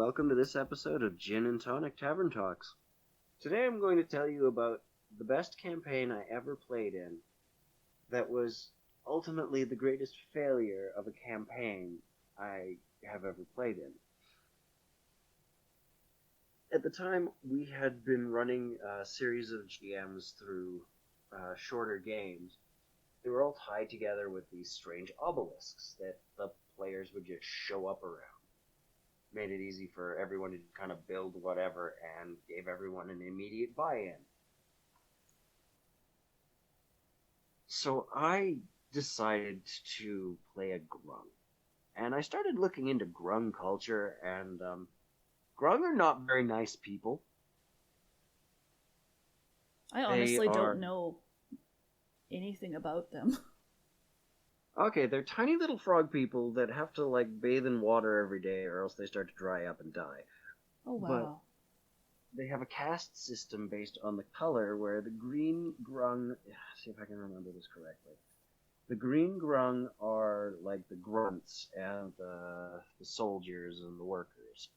welcome to this episode of Gin and Tonic Tavern Talks. Today I'm going to tell you about the best campaign I ever played in that was ultimately the greatest failure of a campaign I have ever played in. At the time, we had been running a series of GMs through shorter games. They were all tied together with these strange obelisks that the players would just show up around. Made it easy for everyone to kind of build whatever and gave everyone an immediate buy-in. So I decided to play a grung. And I started looking into grung culture, and grung are not very nice people. I honestly don't know anything about them. Okay, they're tiny little frog people that have to, bathe in water every day or else they start to dry up and die. Oh, wow. But they have a caste system based on the color where the green grung... See if I can remember this correctly. The green grung are like the grunts and the soldiers and the workers.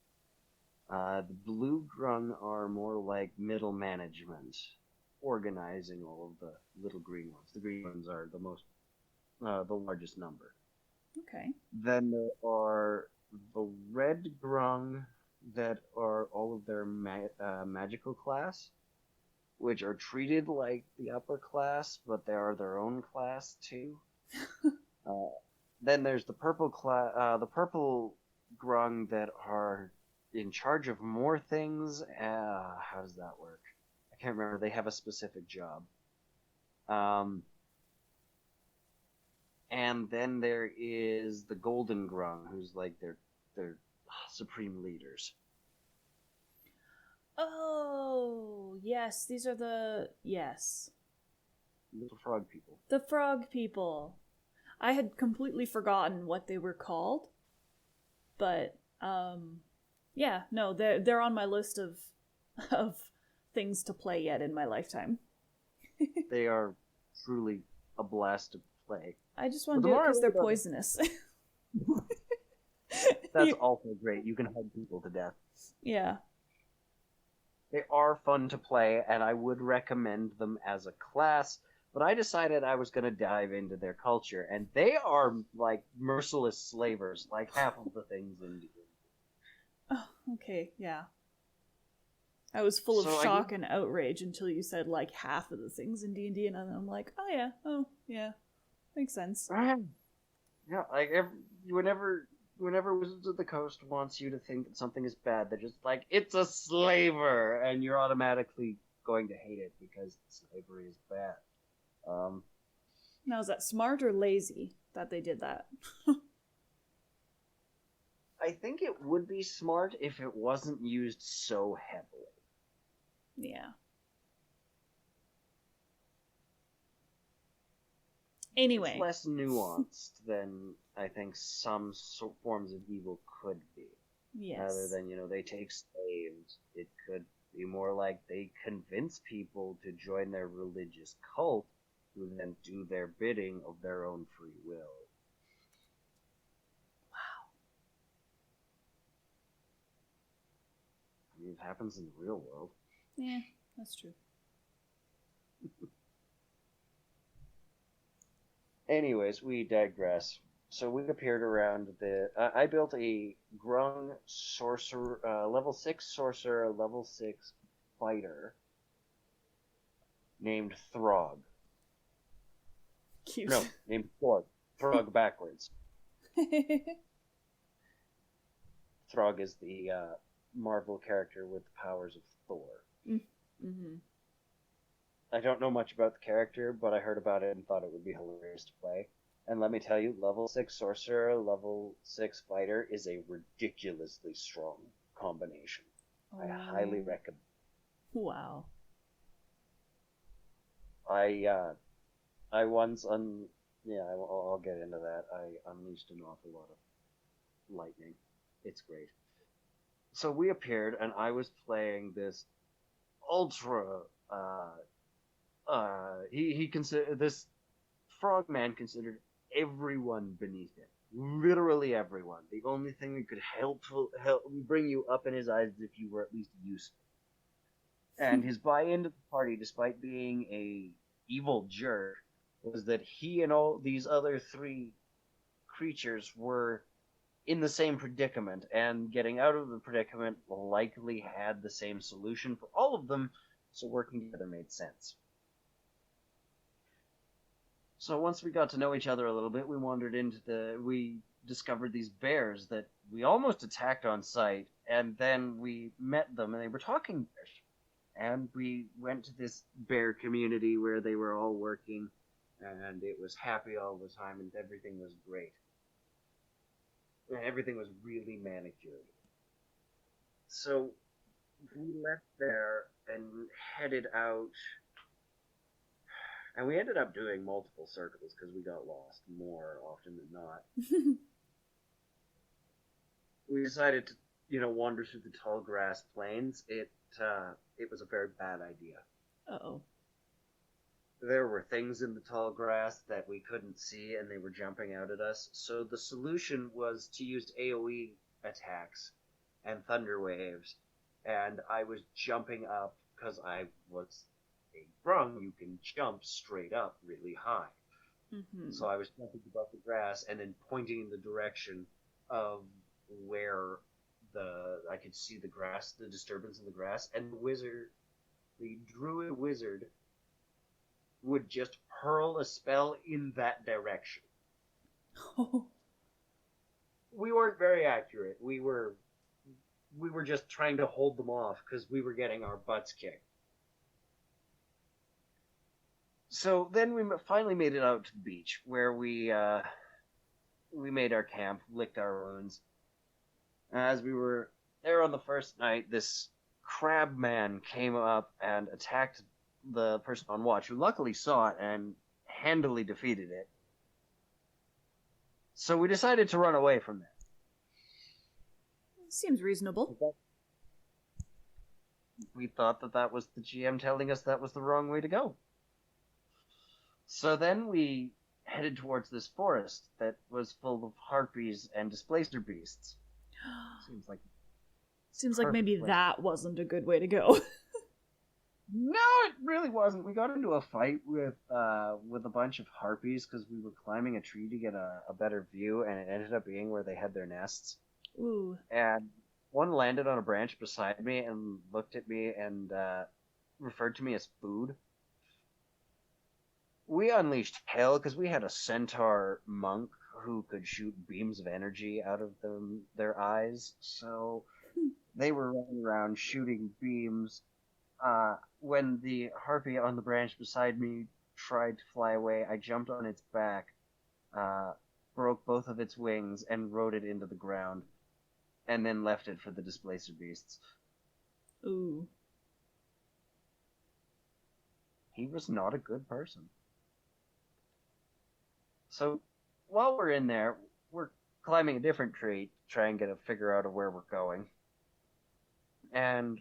The blue grung are more like middle management, organizing all of the little green ones. The green ones are the largest number. Okay. Then there are the red grung that are all of their magical class, which are treated like the upper class, but they are their own class too. Then there's the purple purple grung that are in charge of more things. How does that work? I can't remember. They have a specific job. And then there is the Golden Grung, who's like their supreme leaders. Oh, yes, these are yes. Little frog people. The frog people. I had completely forgotten what they were called. But, yeah, no, they're on my list of things to play yet in my lifetime. They are truly a blast to play. I just want to do it because they're poisonous. That's also great. You can hug people to death. Yeah. They are fun to play, and I would recommend them as a class, but I decided I was going to dive into their culture, and they are like merciless slavers, like half of the things in D&D. Oh, okay, yeah. I was full of shock and outrage until you said like half of the things in D&D, and I'm like, oh yeah, makes sense. Yeah, like whenever Wizards of the Coast wants you to think that something is bad, they're just like, it's a slaver, and you're automatically going to hate it because slavery is bad. Now, is that smart or lazy that they did that? I think it would be smart if it wasn't used so heavily. Yeah. Anyway. It's less nuanced than I think some forms of evil could be. Yes. Rather than, they take slaves, it could be more like they convince people to join their religious cult who then do their bidding of their own free will. Wow. I mean, it happens in the real world. Yeah, that's true. Anyways, we digress. So we appeared around I built a grung sorcerer, level 6 sorcerer, level 6 fighter named Throg. Cute. No, named Throg. Throg backwards. Throg is the Marvel character with the powers of Thor. Mm-hmm. I don't know much about the character, but I heard about it and thought it would be hilarious to play. And let me tell you, level 6 sorcerer, level 6 fighter is a ridiculously strong combination. Oh. I highly recommend. Wow. I once I'll get into that. I unleashed an awful lot of lightning. It's great. So we appeared, and I was playing this ultra. This frogman considered everyone beneath him. Literally everyone. The only thing that could help bring you up in his eyes is if you were at least useful. And his buy-in to the party, despite being a evil jerk, was that he and all these other three creatures were in the same predicament, and getting out of the predicament likely had the same solution for all of them, so working together made sense. So once we got to know each other a little bit, we discovered these bears that we almost attacked on sight, and then we met them, and they were talking bears. And we went to this bear community where they were all working, and it was happy all the time, and everything was great. And everything was really manicured. So we left there and headed out, and we ended up doing multiple circles because we got lost more often than not. We decided to, wander through the tall grass plains. It was a very bad idea. Uh-oh. There were things in the tall grass that we couldn't see, and they were jumping out at us. So the solution was to use AoE attacks and thunder waves. And I was jumping up because I was a grung. You can jump straight up really high. Mm-hmm. So I was jumping above the grass and then pointing in the direction of where I could see the grass, the disturbance in the grass, and the druid wizard, would just hurl a spell in that direction. Oh. We weren't very accurate. We were just trying to hold them off because we were getting our butts kicked. So then we finally made it out to the beach, where we made our camp, licked our wounds. As we were there on the first night, this crab man came up and attacked the person on watch, who luckily saw it and handily defeated it. So we decided to run away from that. Seems reasonable. We thought that was the GM telling us that was the wrong way to go. So then we headed towards this forest that was full of harpies and displacer beasts. Seems like maybe that wasn't a good way to go. No, it really wasn't. We got into a fight with a bunch of harpies because we were climbing a tree to get a better view, and it ended up being where they had their nests. Ooh. And one landed on a branch beside me and looked at me and referred to me as food. We unleashed hell because we had a centaur monk who could shoot beams of energy out of their eyes. So they were running around shooting beams. When the harpy on the branch beside me tried to fly away, I jumped on its back, broke both of its wings, and rode it into the ground, and then left it for the displacer beasts. Ooh. He was not a good person. So, while we're in there, we're climbing a different tree to try and get a figure out of where we're going. And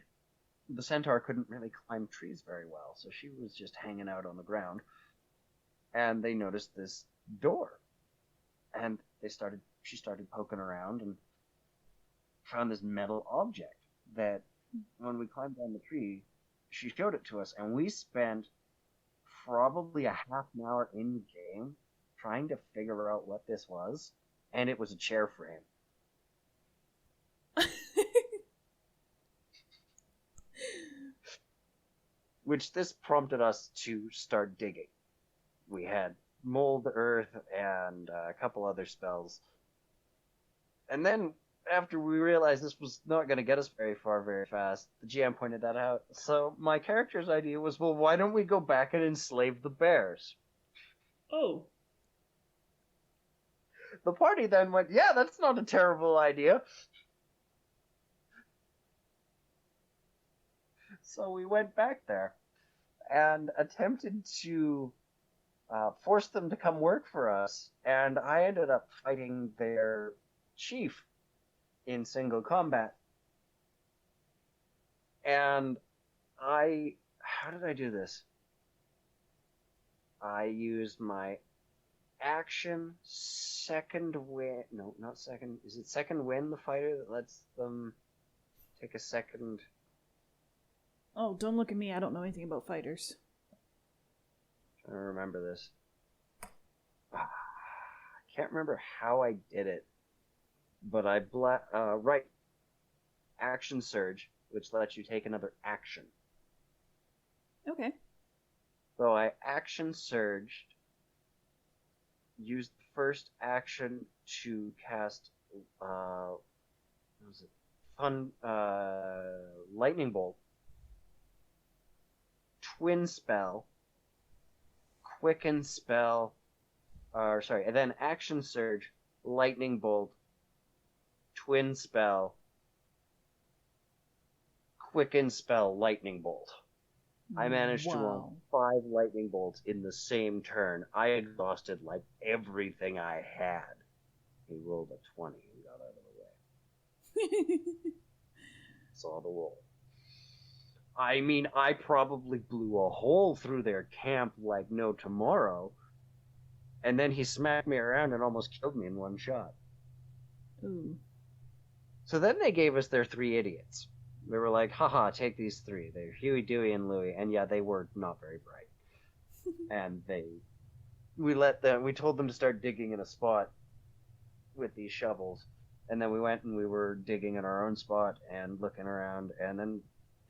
the centaur couldn't really climb trees very well, so she was just hanging out on the ground. And they noticed this door. And she started poking around and found this metal object that, when we climbed down the tree, she showed it to us, and we spent probably a half an hour in the game trying to figure out what this was, and it was a chair frame. Which this prompted us to start digging. We had mold earth and a couple other spells. And then, after we realized this was not going to get us very far very fast, the GM pointed that out. So my character's idea was, well, why don't we go back and enslave the bears? Oh. The party then went, yeah, that's not a terrible idea. So we went back there and attempted to force them to come work for us, and I ended up fighting their chief in single combat. And how did I do this? I used my action, second win. No, not second. Is it second win the fighter that lets them take a second? Oh, don't look at me. I don't know anything about fighters. I'm trying to remember this. I can't remember how I did it, but right action surge, which lets you take another action. Okay. So I action surged, used the first action to cast what was it? Lightning bolt, twin spell, quicken spell, and then action surge, lightning bolt, twin spell, quicken spell, lightning bolt. I managed to roll Wow. 5 lightning bolts in the same turn. I exhausted like everything I had. He rolled a 20 and got out of the way. Saw the roll. I mean, I probably blew a hole through their camp like no tomorrow. And then he smacked me around and almost killed me in one shot. Ooh. So then they gave us their 3 idiots. They were like, haha, take these 3. They're Huey, Dewey, and Louie. And yeah, they were not very bright. And we told them to start digging in a spot with these shovels. And then we went and we were digging in our own spot and looking around. And then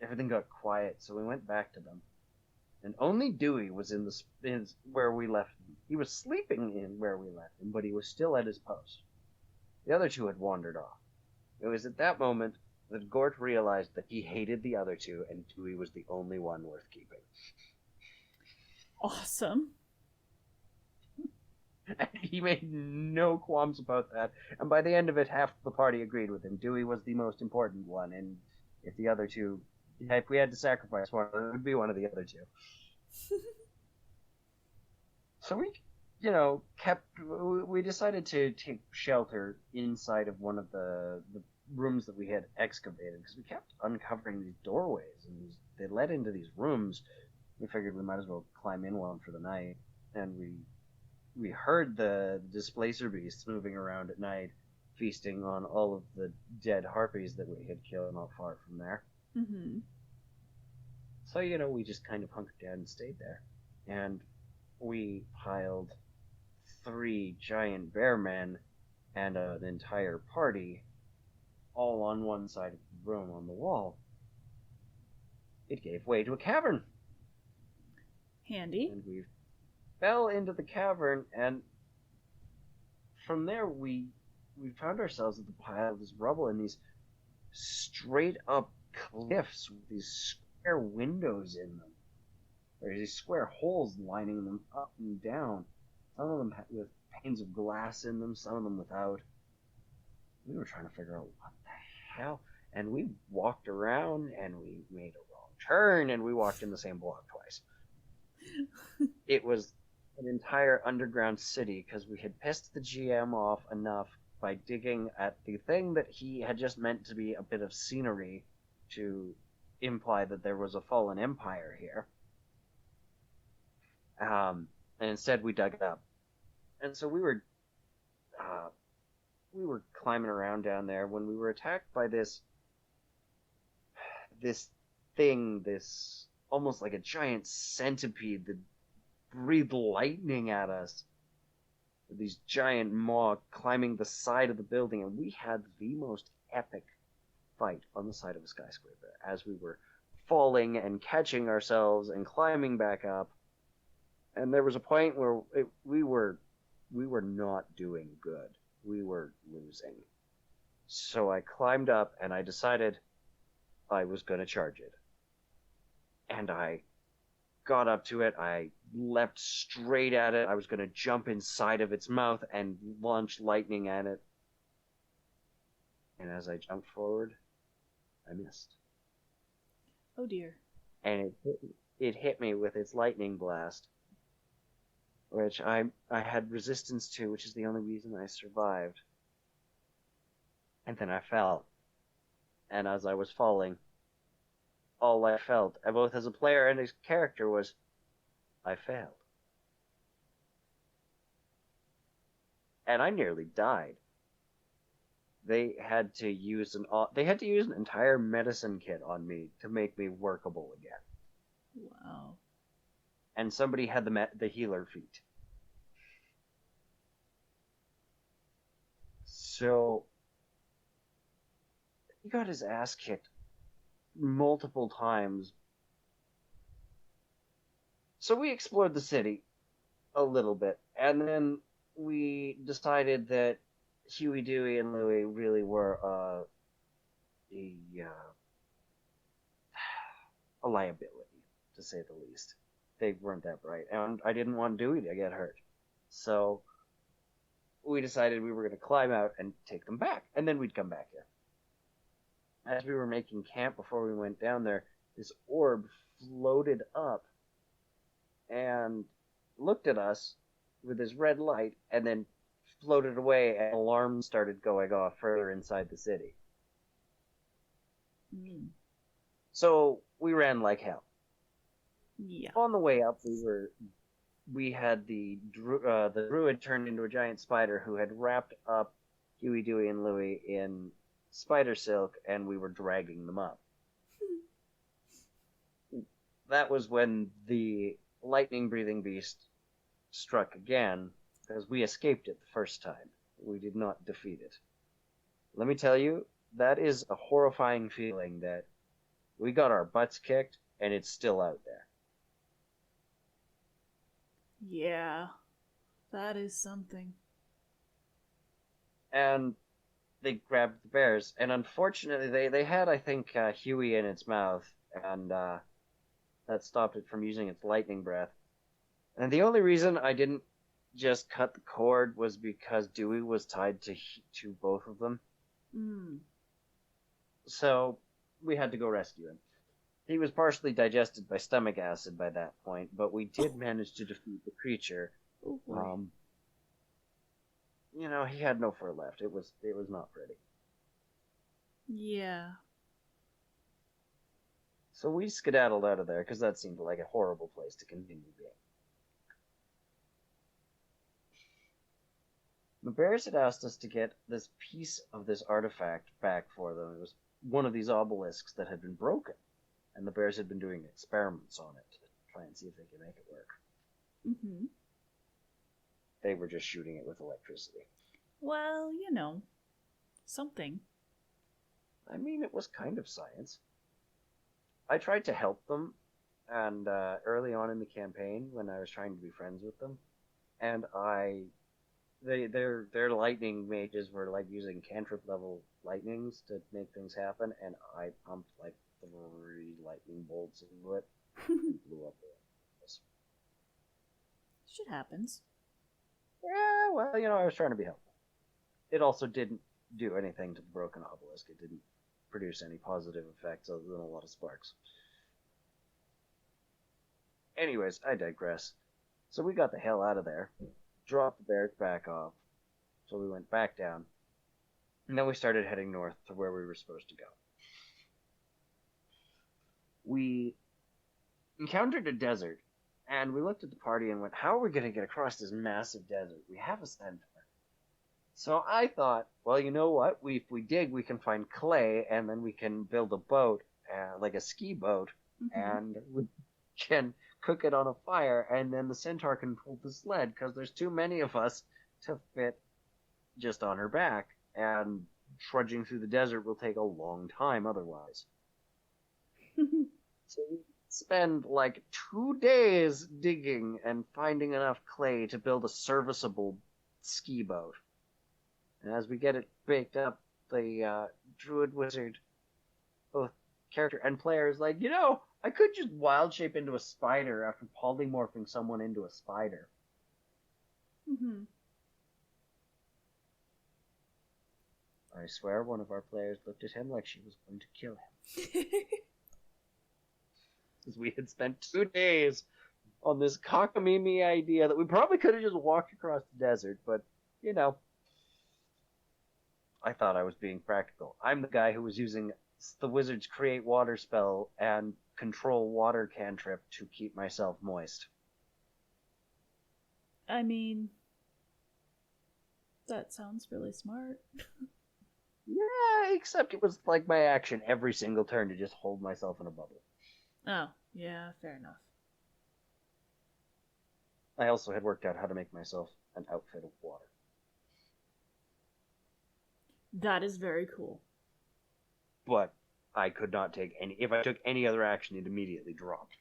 everything got quiet. So we went back to them. And only Dewey was in where we left him. He was sleeping in where we left him, but he was still at his post. The other 2 had wandered off. It was at that moment that Gort realized that he hated the other 2, and Dewey was the only one worth keeping. Awesome. And he made no qualms about that, and by the end of it, half the party agreed with him. Dewey was the most important one, and if the other 2, if we had to sacrifice one, it would be one of the other 2. So we decided to take shelter inside of one of the rooms that we had excavated, because we kept uncovering these doorways, and they led into these rooms. We figured we might as well climb in one for the night, and we heard the displacer beasts moving around at night, feasting on all of the dead harpies that we had killed not far from there. Mm-hmm. So, we just kind of hunkered down and stayed there. And we piled 3 giant bear men and an entire party all on one side of the room on the wall. It gave way to a cavern. Handy. And we fell into the cavern, and from there we found ourselves at the pile of this rubble and these straight up cliffs with these square windows in them. There's these square holes lining them up and down. Some of them with panes of glass in them, some of them without. We were trying to figure out what the hell. And we walked around, and we made a wrong turn, and we walked in the same block twice. It was an entire underground city, because we had pissed the GM off enough by digging at the thing that he had just meant to be a bit of scenery to imply that there was a fallen empire here. And instead we dug it up. And so we were climbing around down there when we were attacked by this thing, this almost like a giant centipede that breathed lightning at us. These giant maw climbing the side of the building, and we had the most epic fight on the side of a skyscraper as we were falling and catching ourselves and climbing back up. And there was a point where we were not doing good. We were losing. So I climbed up and I decided I was going to charge it. And I got up to it. I leapt straight at it. I was going to jump inside of its mouth and launch lightning at it. And as I jumped forward, I missed. Oh dear. And it hit me with its lightning blast, which I had resistance to, which is the only reason I survived. And then I fell. And as I was falling, all I felt, both as a player and as a character, was I failed. and I nearly died. They had to use an entire medicine kit on me to make me workable again. Wow. And somebody had the healer feat. So he got his ass kicked multiple times. So we explored the city a little bit, and then we decided that Huey, Dewey, and Louie really were a, a liability, to say the least. They weren't that bright, and I didn't want Dewey to get hurt. So we decided we were going to climb out and take them back, and then we'd come back here. As we were making camp before we went down there, this orb floated up and looked at us with this red light, and then floated away, and alarms started going off further inside the city. Mm. So we ran like hell. Yeah. On the way up, we had the druid turned into a giant spider who had wrapped up Huey, Dewey, and Louie in spider silk, and we were dragging them up. That was when the lightning-breathing beast struck again, because we escaped it the first time. We did not defeat it. Let me tell you, that is a horrifying feeling that we got our butts kicked, and it's still out there. Yeah. That is something. And they grabbed the bears, and unfortunately they had, I think, Huey in its mouth, and that stopped it from using its lightning breath. And the only reason I didn't just cut the cord was because Dewey was tied to both of them. Mm. So we had to go rescue him. He was partially digested by stomach acid by that point, but we did manage to defeat the creature. Oh boy. He had no fur left. It was not pretty. Yeah. So we skedaddled out of there because that seemed like a horrible place to continue being. The bears had asked us to get this piece of this artifact back for them. It was one of these obelisks that had been broken, and the bears had been doing experiments on it to try and see if they could make it work. Mm-hmm. They were just shooting it with electricity. Well, something. I mean, it was kind of science. I tried to help them, and early on in the campaign, when I was trying to be friends with them, and their lightning mages were like using cantrip level lightnings to make things happen, and I pumped like 3 lightning bolts into it and blew up the office. Shit happens. Yeah, well, I was trying to be helpful. It also didn't do anything to the broken obelisk. It didn't produce any positive effects other than a lot of sparks. Anyways, I digress. So we got the hell out of there, dropped the bears back off, so we went back down, and then we started heading north to where we were supposed to go. We encountered a desert, and we looked at the party and went, how are we going to get across this massive desert? We have a centaur. So I thought, well, you know what? If we dig, we can find clay, and then we can build a boat, like a ski boat, and we can cook it on a fire, and then the centaur can pull the sled, because there's too many of us to fit just on her back, and trudging through the desert will take a long time otherwise. So we spend like 2 days digging and finding enough clay to build a serviceable ski boat. And as we get it baked up, the druid wizard, both character and player, is like, I could just wild shape into a spider after polymorphing someone into a spider. Mm-hmm. I swear one of our players looked at him like she was going to kill him. Because we had spent 2 days on this cockamamie idea that we probably could have just walked across the desert, but, I thought I was being practical. I'm the guy who was using the wizard's create water spell and control water cantrip to keep myself moist. I mean, That sounds really smart. Yeah, except it was like my action every single turn to just hold myself in a bubble. Oh, yeah, fair enough. I also had worked out how to make myself an outfit of water. That is very cool. But I could not take any. If I took any other action, it immediately dropped.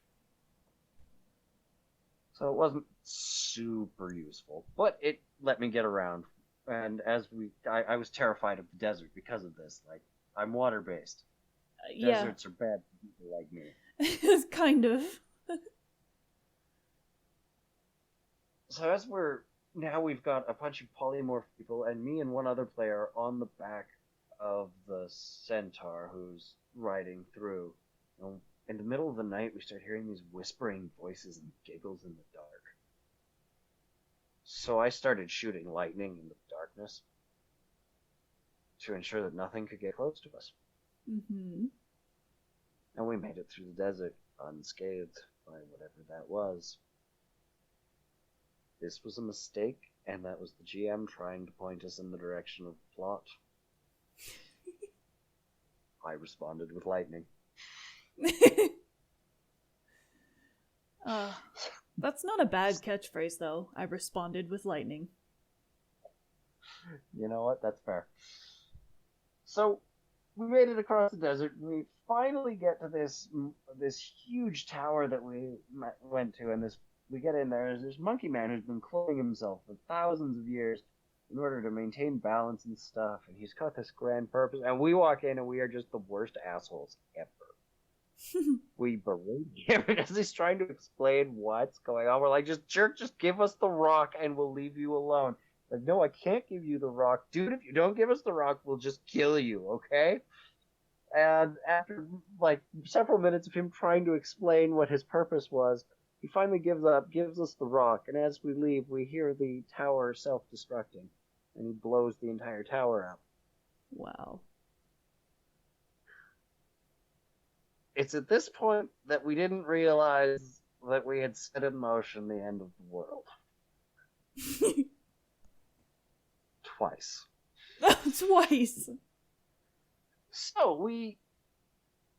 So it wasn't super useful, but it let me get around. And I was terrified of the desert because of this. Like, I'm water based. Yeah, Deserts are bad for people like me. kind of. So we've got a bunch of polymorph people, and me and one other player on the back of the centaur who's riding through. And in the middle of the night, we start hearing these whispering voices and giggles in the dark. So I started shooting lightning in the darkness to ensure that nothing could get close to us. Mm-hmm. And we made it through the desert unscathed by whatever that was. This was a mistake, and that was the GM trying to point us in the direction of the plot. I responded with lightning. uh, that's not a bad catchphrase, though. I responded with lightning. You know what? That's fair. So we made it across the desert. We finally get to this huge tower that we went to, and we get in there. There's this monkey man who's been cloning himself for thousands of years in order to maintain balance and stuff, and he's got this grand purpose. And we walk in, and we are just the worst assholes ever. We berate him as he's trying to explain what's going on. We're like, just give us the rock, and we'll leave you alone. Like, no, I can't give you the rock. Dude, if you don't give us the rock, we'll just kill you, okay? And after, like, several minutes of him trying to explain what his purpose was, he finally gives up, gives us the rock, and as we leave, we hear the tower self-destructing, and he blows the entire tower up. Wow. It's at this point that we didn't realize that we had set in motion the end of the world. Twice. Twice. So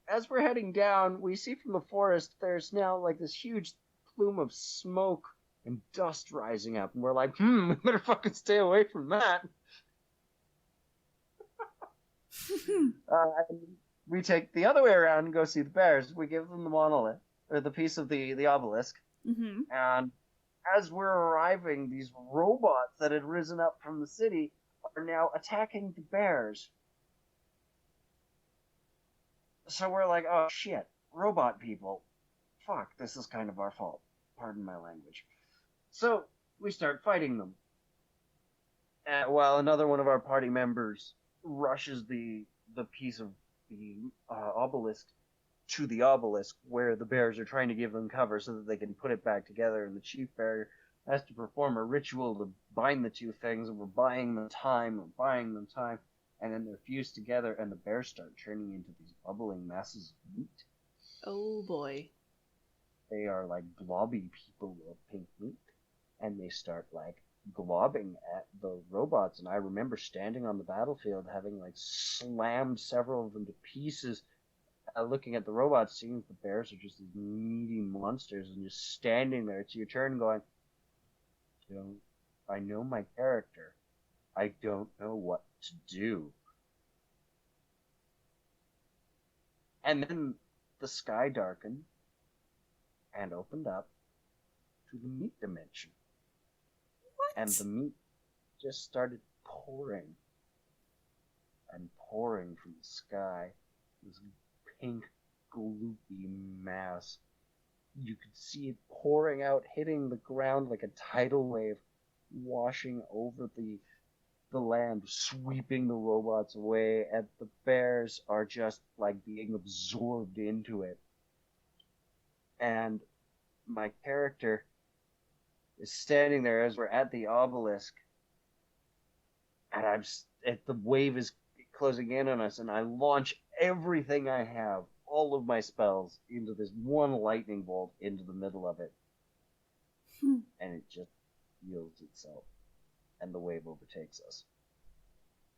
as we're heading down, we see from the forest there's now like this huge plume of smoke and dust rising up, and we're like, we better fucking stay away from that. And we take the other way around and go see the bears. We give them the monolith, or the piece of the obelisk, Mm-hmm. and as we're arriving, these robots that had risen up from the city are now attacking the bears. So we're like, oh shit, robot people. Fuck, this is kind of our fault. Pardon my language. So we start fighting them. While another one of our party members rushes the piece of the obelisk to the obelisk where the bears are trying to give them cover so that they can put it back together, and the chief bear has to perform a ritual to bind the two things, and we're buying them time, and then they're fused together, and the bears start turning into these bubbling masses of meat. Oh boy. They are like blobby people of pink meat, and they start like globbing at the robots. And I remember standing on the battlefield having like slammed several of them to pieces, looking at the robots, seeing the bears are just these meaty monsters, and just standing there. It's your turn going, I know my character. I don't know what to do. And then the sky darkened and opened up to the meat dimension. What? And the meat just started pouring and pouring from the sky. This pink, gloopy mass. You could see it pouring out, hitting the ground like a tidal wave, washing over the land, sweeping the robots away, and the bears are just like being absorbed into it. And my character is standing there as we're at the obelisk, and the wave is closing in on us, and I launch everything I have, all of my spells, into this one lightning bolt into the middle of it. And it just heals itself. and the wave overtakes us.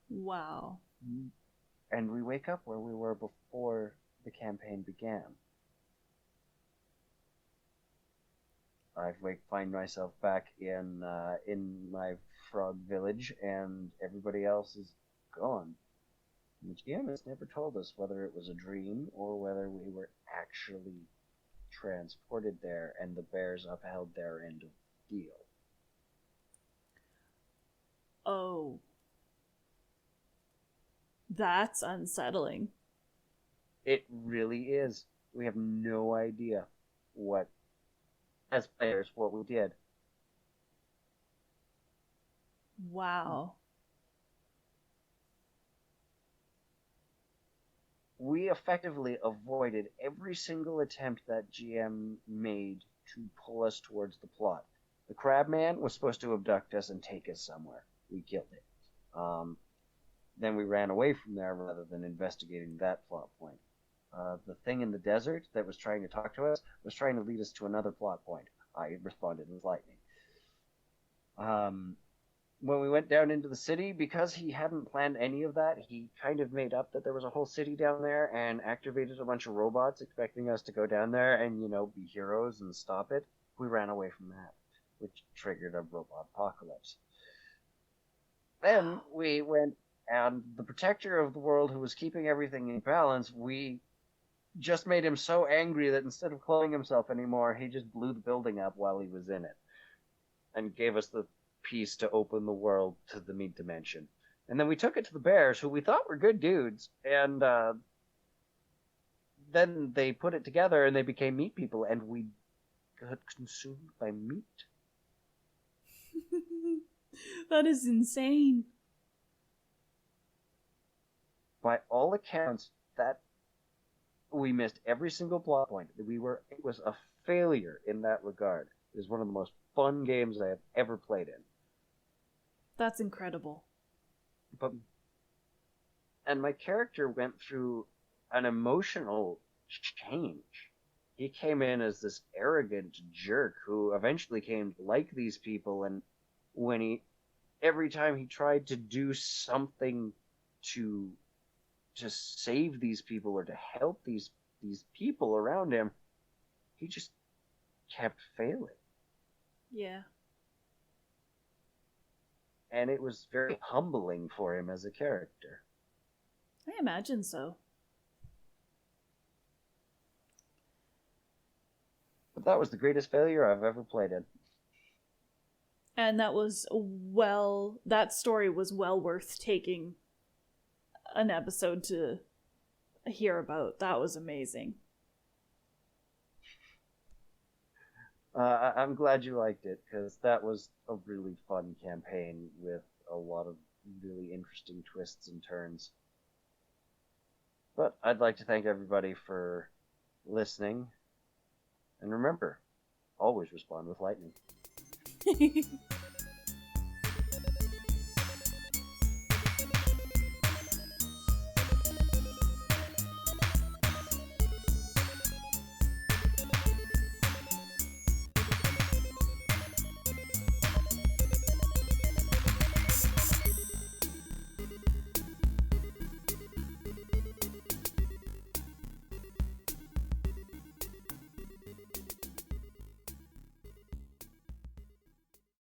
Wow. And we wake up where we were before the campaign began. Find myself back in my frog village, and everybody else is gone. And the GM has never told us whether it was a dream or whether we were actually transported there, and the bears upheld their end of the deal. Oh. That's unsettling. It really is. We have no idea what, as players, what we did. Wow. We effectively avoided every single attempt that GM made to pull us towards the plot. The Crabman was supposed to abduct us and take us somewhere. We killed it. Then we ran away from there rather than investigating that plot point. The thing in the desert that was trying to talk to us was trying to lead us to another plot point. I responded with lightning. When we went down into the city, because he hadn't planned any of that, he kind of made up that there was a whole city down there and activated a bunch of robots expecting us to go down there and, be heroes and stop it. We ran away from that, which triggered a robot apocalypse. Then we went, and the protector of the world who was keeping everything in balance, we just made him so angry that instead of cloning himself anymore, he just blew the building up while he was in it and gave us the piece to open the world to the meat dimension. And then we took it to the bears, who we thought were good dudes, and then they put it together and they became meat people, and we got consumed by meat. That is insane. By all accounts, that we missed every single plot point. It was a failure in that regard. It was one of the most fun games I have ever played in. That's incredible. And my character went through an emotional change. He came in as this arrogant jerk who eventually came to like these people, and every time he tried to do something to save these people or to help these people around him, he just kept failing. Yeah. And it was very humbling for him as a character. I imagine so. But that was the greatest failure I've ever played in. And that story was well worth taking an episode to hear about. That was amazing. I'm glad you liked it, because that was a really fun campaign with a lot of really interesting twists and turns. But I'd like to thank everybody for listening. And remember, always respond with lightning.